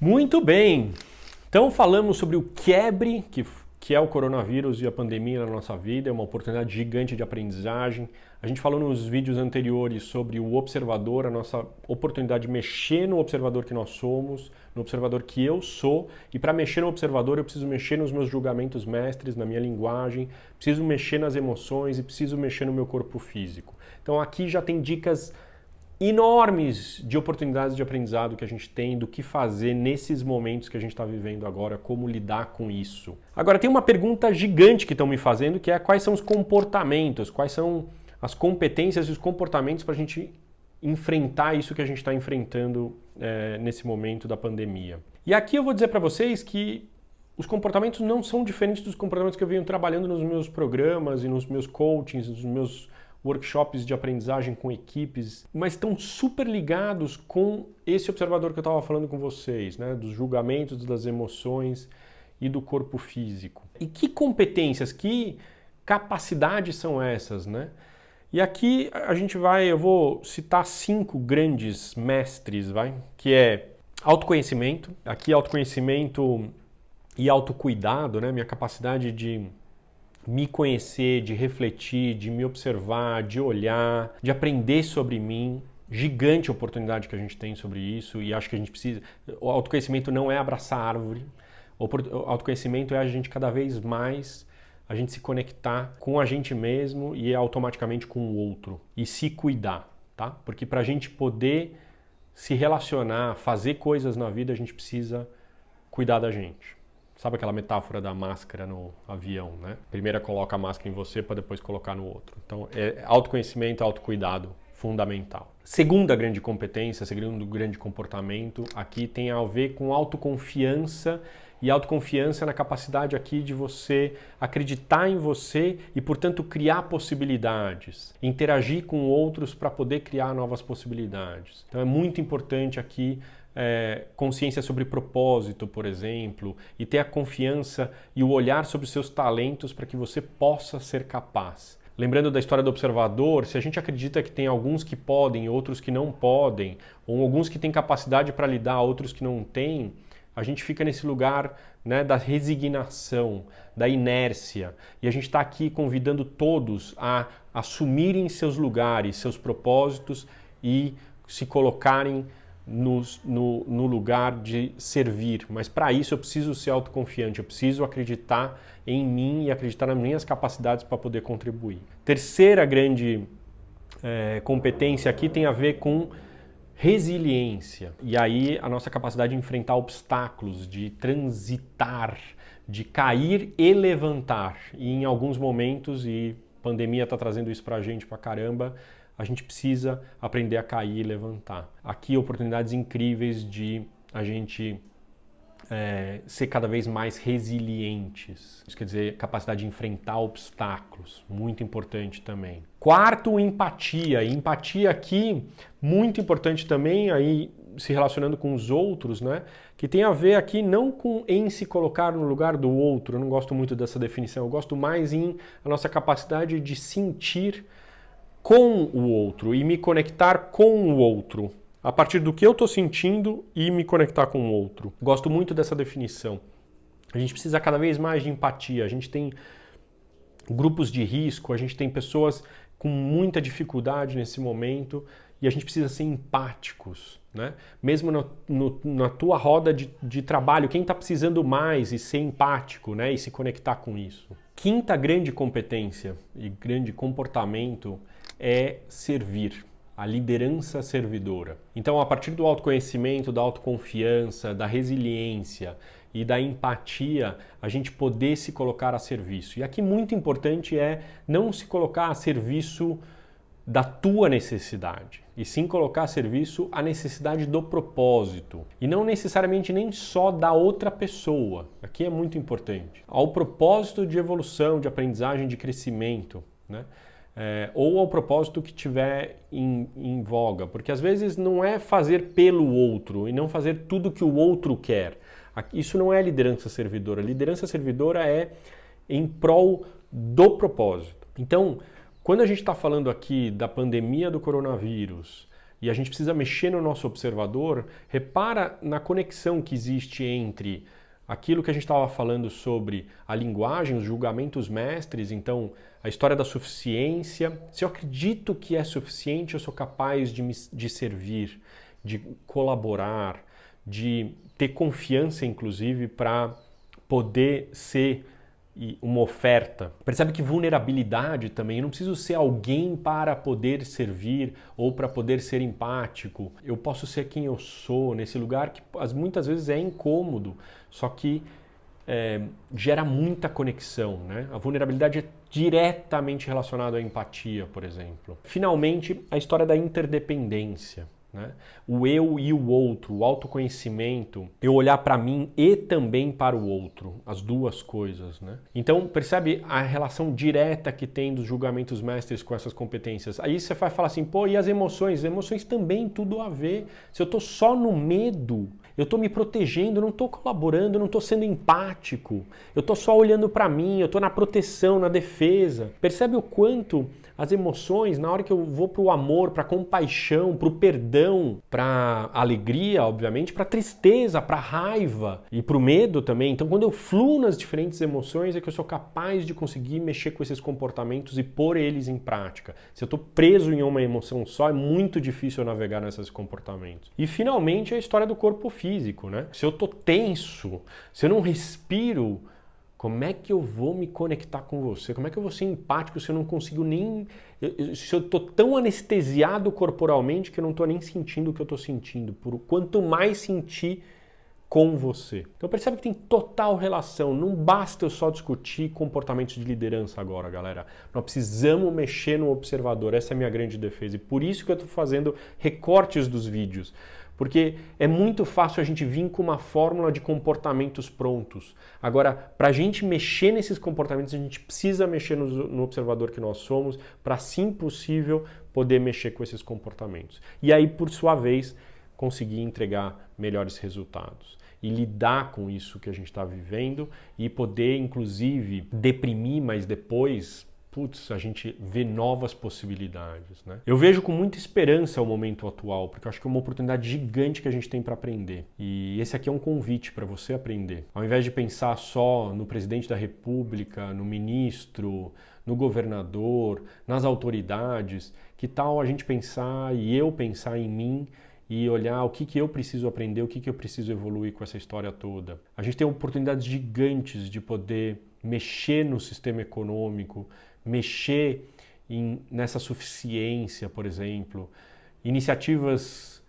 Muito bem, então falamos sobre o quebre que é o coronavírus e a pandemia na nossa vida, é uma oportunidade gigante de aprendizagem. A gente falou nos vídeos anteriores sobre o observador, a nossa oportunidade de mexer no observador que nós somos, no observador que eu sou, e para mexer no observador eu preciso mexer nos meus julgamentos mestres, na minha linguagem, preciso mexer nas emoções e preciso mexer no meu corpo físico. Então aqui já tem dicas enormes de oportunidades de aprendizado que a gente tem, do que fazer nesses momentos que a gente está vivendo agora, como lidar com isso. Agora tem uma pergunta gigante que estão me fazendo, que é quais são os comportamentos, quais são as competências e os comportamentos para a gente enfrentar isso que a gente está enfrentando nesse momento da pandemia. E aqui eu vou dizer para vocês que os comportamentos não são diferentes dos comportamentos que eu venho trabalhando nos meus programas e nos meus coachings, nos meus workshops de aprendizagem com equipes, mas estão super ligados com esse observador que eu estava falando com vocês, né? Dos julgamentos, das emoções e do corpo físico. E que competências, que capacidades são essas, né? E aqui eu vou citar 5 grandes mestres, que é autoconhecimento. Aqui autoconhecimento e autocuidado, né? Minha capacidade de me conhecer, de refletir, de me observar, de olhar, de aprender sobre mim. Gigante oportunidade que a gente tem sobre isso e acho que a gente precisa... O autoconhecimento não é abraçar a árvore. O autoconhecimento é a gente cada vez mais a gente se conectar com a gente mesmo e automaticamente com o outro. E se cuidar, tá? Porque para a gente poder se relacionar, fazer coisas na vida, a gente precisa cuidar da gente. Sabe aquela metáfora da máscara no avião, né? Primeiro coloca a máscara em você para depois colocar no outro. Então, autoconhecimento, autocuidado, fundamental. Segunda grande competência, segundo grande comportamento, aqui tem a ver com autoconfiança e autoconfiança na capacidade aqui de você acreditar em você e, portanto, criar possibilidades, interagir com outros para poder criar novas possibilidades. Então, é muito importante aqui consciência sobre propósito, por exemplo, e ter a confiança e o olhar sobre os seus talentos para que você possa ser capaz. Lembrando da história do observador, se a gente acredita que tem alguns que podem, outros que não podem, ou alguns que têm capacidade para lidar, outros que não têm, a gente fica nesse lugar, né, da resignação, da inércia. E a gente está aqui convidando todos a assumirem seus lugares, seus propósitos e se colocarem no lugar de servir, mas para isso eu preciso ser autoconfiante, eu preciso acreditar em mim e acreditar nas minhas capacidades para poder contribuir. Terceira grande competência aqui tem a ver com resiliência, e aí a nossa capacidade de enfrentar obstáculos, de transitar, de cair e levantar, e em alguns momentos, e a pandemia está trazendo isso para a gente pra caramba, a gente precisa aprender a cair e levantar. Aqui oportunidades incríveis de a gente ser cada vez mais resilientes. Isso quer dizer, capacidade de enfrentar obstáculos, muito importante também. Quarto, empatia. Empatia aqui, muito importante também, aí se relacionando com os outros, né? Que tem a ver aqui não com em se colocar no lugar do outro, eu não gosto muito dessa definição, eu gosto mais em a nossa capacidade de sentir com o outro e me conectar com o outro, a partir do que eu estou sentindo e me conectar com o outro. Gosto muito dessa definição. A gente precisa cada vez mais de empatia, a gente tem grupos de risco, a gente tem pessoas com muita dificuldade nesse momento e a gente precisa ser empáticos, né? Mesmo na tua roda de trabalho, quem está precisando mais e ser empático, né? E se conectar com isso. Quinta grande competência e grande comportamento é servir, a liderança servidora. Então, a partir do autoconhecimento, da autoconfiança, da resiliência e da empatia, a gente poder se colocar a serviço. E aqui muito importante é não se colocar a serviço da tua necessidade, e sim colocar a serviço a necessidade do propósito. E não necessariamente nem só da outra pessoa. Aqui é muito importante. Ao propósito de evolução, de aprendizagem, de crescimento, né? Ou ao propósito que tiver em voga, porque às vezes não é fazer pelo outro e não fazer tudo que o outro quer. Isso não é liderança servidora. Liderança servidora é em prol do propósito. Então, quando a gente está falando aqui da pandemia do coronavírus e a gente precisa mexer no nosso observador, repara na conexão que existe entre aquilo que a gente estava falando sobre a linguagem, os julgamentos mestres, então a história da suficiência. Se eu acredito que é suficiente, eu sou capaz de servir, de colaborar, de ter confiança, inclusive, para poder ser uma oferta. Percebe que vulnerabilidade também, eu não preciso ser alguém para poder servir ou para poder ser empático. Eu posso ser quem eu sou, nesse lugar que muitas vezes é incômodo, só que gera muita conexão, né? A vulnerabilidade é diretamente relacionada à empatia, por exemplo. Finalmente, a história da interdependência. Né? O eu e o outro, o autoconhecimento, eu olhar para mim e também para o outro, as duas coisas. Né? Então, percebe a relação direta que tem dos julgamentos mestres com essas competências. Aí você vai falar assim, pô, e as emoções? As emoções também tudo a ver. Se eu estou só no medo, eu estou me protegendo, não estou colaborando, não estou sendo empático, eu estou só olhando para mim, eu estou na proteção, na defesa. Percebe o quanto as emoções, na hora que eu vou para o amor, para a compaixão, para o perdão, para a alegria, obviamente, para a tristeza, para a raiva e para o medo também. Então, quando eu fluo nas diferentes emoções, é que eu sou capaz de conseguir mexer com esses comportamentos e pôr eles em prática. Se eu estou preso em uma emoção só, é muito difícil eu navegar nesses comportamentos. E, finalmente, a história do corpo físico, né? Se eu estou tenso, se eu não respiro, como é que eu vou me conectar com você? Como é que eu vou ser empático se eu não consigo nem... Se eu estou tão anestesiado corporalmente que eu não estou nem sentindo o que eu estou sentindo. Quanto mais sentir com você. Então percebe que tem total relação. Não basta eu só discutir comportamentos de liderança agora, galera. Nós precisamos mexer no observador. Essa é a minha grande defesa. E por isso que eu estou fazendo recortes dos vídeos. Porque é muito fácil a gente vir com uma fórmula de comportamentos prontos. Agora, para a gente mexer nesses comportamentos, a gente precisa mexer no observador que nós somos para, se possível, poder mexer com esses comportamentos. E aí, por sua vez, conseguir entregar melhores resultados. E lidar com isso que a gente está vivendo e poder, inclusive, deprimir, mas depois... a gente vê novas possibilidades, né? Eu vejo com muita esperança o momento atual, porque eu acho que é uma oportunidade gigante que a gente tem para aprender. E esse aqui é um convite para você aprender. Ao invés de pensar só no presidente da República, no ministro, no governador, nas autoridades, que tal a gente pensar e eu pensar em mim e olhar o que eu preciso aprender, o que eu preciso evoluir com essa história toda. A gente tem oportunidades gigantes de poder mexer no sistema econômico, mexer nessa suficiência, por exemplo, iniciativas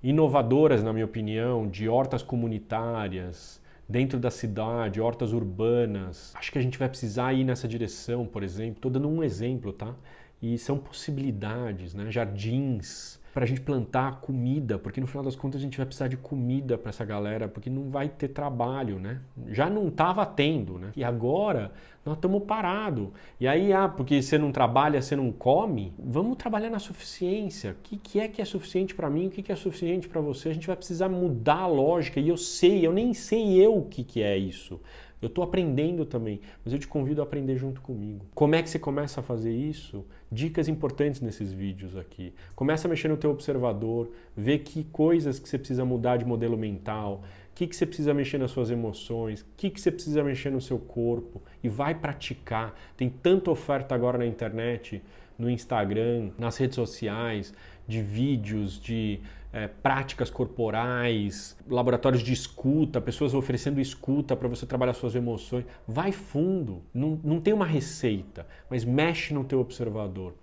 inovadoras, na minha opinião, de hortas comunitárias, dentro da cidade, hortas urbanas. Acho que a gente vai precisar ir nessa direção, por exemplo. Estou dando um exemplo, tá? E são possibilidades, né? Jardins, para a gente plantar comida, porque no final das contas a gente vai precisar de comida para essa galera, porque não vai ter trabalho, né? Já não estava tendo, né? E agora nós estamos parados. E aí, porque você não trabalha, você não come? Vamos trabalhar na suficiência. O que é suficiente para mim? O que é suficiente para você? A gente vai precisar mudar a lógica. E eu nem sei o que é isso. Eu estou aprendendo também, mas eu te convido a aprender junto comigo. Como é que você começa a fazer isso? Dicas importantes nesses vídeos aqui. Começa a mexer no teu observador, vê que coisas que você precisa mudar de modelo mental, o que você precisa mexer nas suas emoções, o que você precisa mexer no seu corpo e vai praticar. Tem tanta oferta agora na internet, no Instagram, nas redes sociais, de vídeos, de práticas corporais, laboratórios de escuta, pessoas oferecendo escuta para você trabalhar suas emoções. Vai fundo, não tem uma receita, mas mexe no teu observador.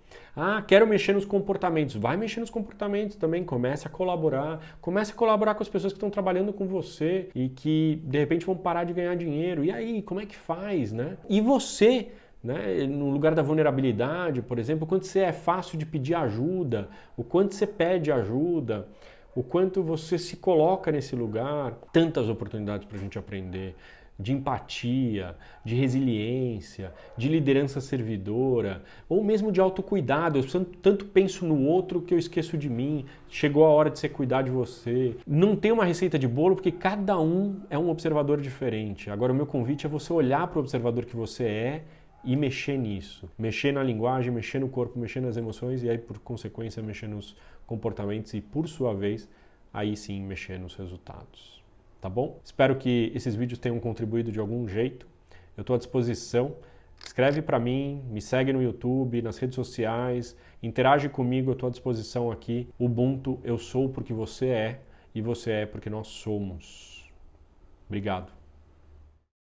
Quero mexer nos comportamentos. Vai mexer nos comportamentos também, comece a colaborar com as pessoas que estão trabalhando com você e que de repente vão parar de ganhar dinheiro. E aí, como é que faz, né? E você... né? No lugar da vulnerabilidade, por exemplo, o quanto você é fácil de pedir ajuda, o quanto você pede ajuda, o quanto você se coloca nesse lugar. Tantas oportunidades para a gente aprender de empatia, de resiliência, de liderança servidora, ou mesmo de autocuidado. Eu tanto penso no outro que eu esqueço de mim. Chegou a hora de você cuidar de você. Não tem uma receita de bolo porque cada um é um observador diferente. Agora o meu convite é você olhar para o observador que você é e mexer nisso. Mexer na linguagem, mexer no corpo, mexer nas emoções e aí, por consequência, mexer nos comportamentos e, por sua vez, aí sim mexer nos resultados. Tá bom? Espero que esses vídeos tenham contribuído de algum jeito. Eu estou à disposição. Escreve para mim, me segue no YouTube, nas redes sociais, interage comigo, eu estou à disposição aqui. Ubuntu, eu sou porque você é e você é porque nós somos. Obrigado.